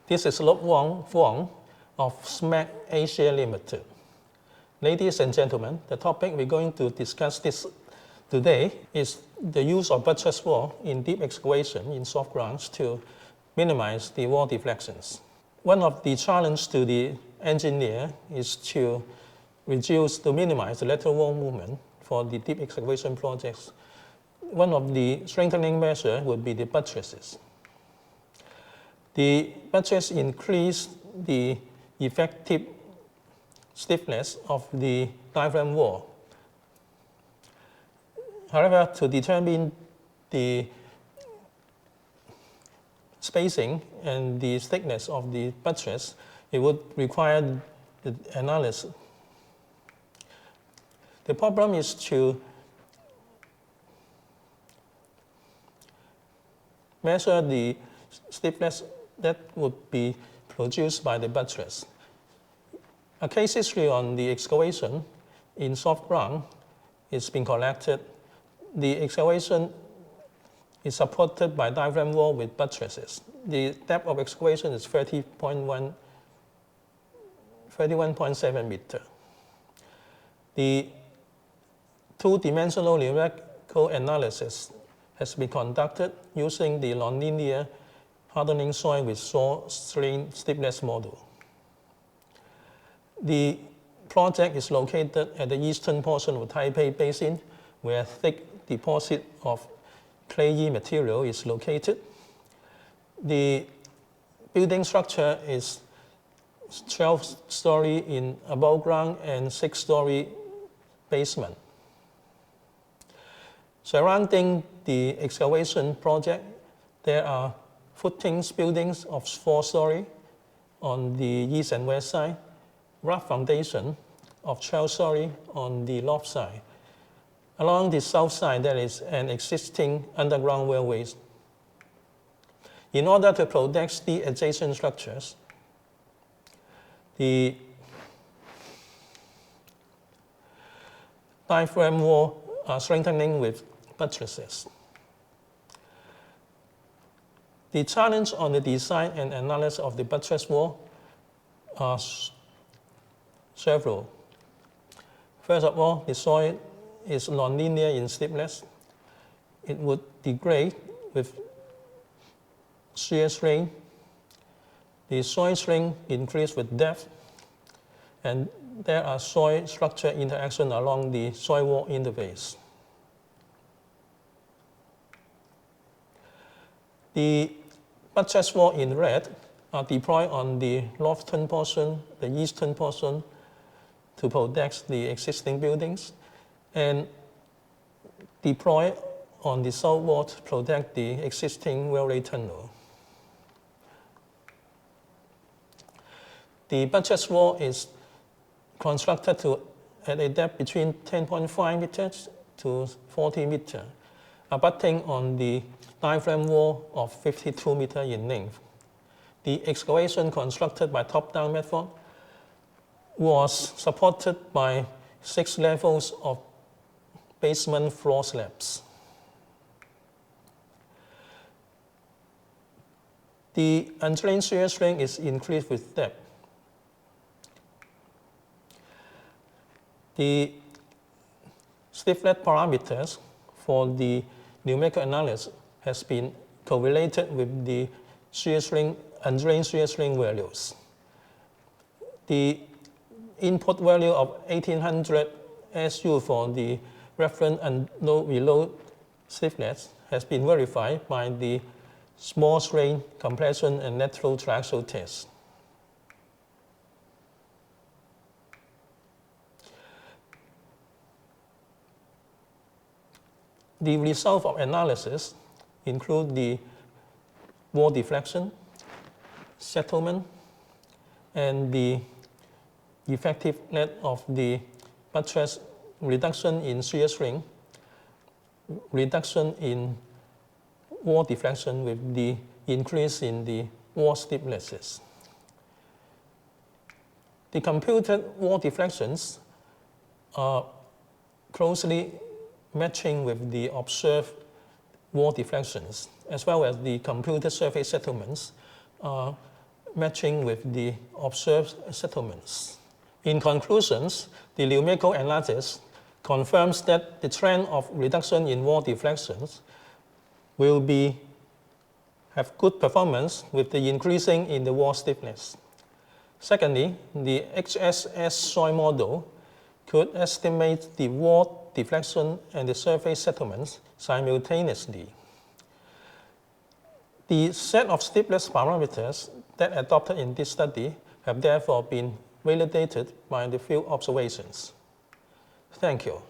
This is WONG of SMAC Asia Limited. Ladies and gentlemen, the topic we're going to discuss today is the use of buttress wall in deep excavation in soft grounds to minimize the wall deflections. One of the challenges to the engineer is to minimize the lateral wall movement for the deep excavation projects. One of the strengthening measures would be the buttresses. The buttress increase the effective stiffness of the diaphragm wall. However, to determine the spacing and the thickness of the buttress, it would require the analysis. The problem is to measure the stiffness that would be produced by the buttress. A case history on the excavation in soft ground is being collected. The excavation is supported by diaphragm wall with buttresses. The depth of excavation is 31.7 meters. The two-dimensional numerical analysis has been conducted using the nonlinear hardening soil with soil strain stiffness model. The project is located at the eastern portion of Taipei Basin, where a thick deposit of clayey material is located. The building structure is 12-story in above ground and 6-story basement. Surrounding the excavation project, there are footings buildings of 4-story on the east and west side, rough foundation of 12-story on the north side. Along the south side, there is an existing underground railway. In order to protect the adjacent structures, the diaphragm wall are strengthening with buttresses. The challenge on the design and analysis of the buttress wall are several. First of all, the soil is nonlinear in stiffness. It would degrade with shear strain. The soil strain increase with depth, and there are soil structure interaction along the soil wall interface. The buttress wall in red are deployed on the northern portion, the eastern portion, to protect the existing buildings, and deployed on the south wall to protect the existing railway tunnel. The buttress wall is constructed at a depth between 10.5 meters to 40 meters, abutting on the diaphragm wall of 52 meters in length. The excavation constructed by top-down method was supported by 6 levels of basement floor slabs. The undrained shear strain is increased with depth. The stiffness parameters for the numerical analysis has been correlated with the shear strain, undrained shear strain values. The input value of 1800 SU for the reference and low stiffness has been verified by the small strain compression and lateral triaxial test. The result of analysis include the wall deflection, settlement, and the effectiveness of the buttress, reduction in shear strain, reduction in wall deflection with the increase in the wall stiffnesses. The computed wall deflections are closely matching with the observed wall deflections, as well as the computed surface settlements, are matching with the observed settlements. In conclusions, the numerical analysis confirms that the trend of reduction in wall deflections will have good performance with the increasing in the wall stiffness. Secondly, the HSS soil model could estimate the wall deflection and the surface settlements simultaneously. The set of stiffness parameters that adopted in this study have therefore been validated by the field observations. Thank you.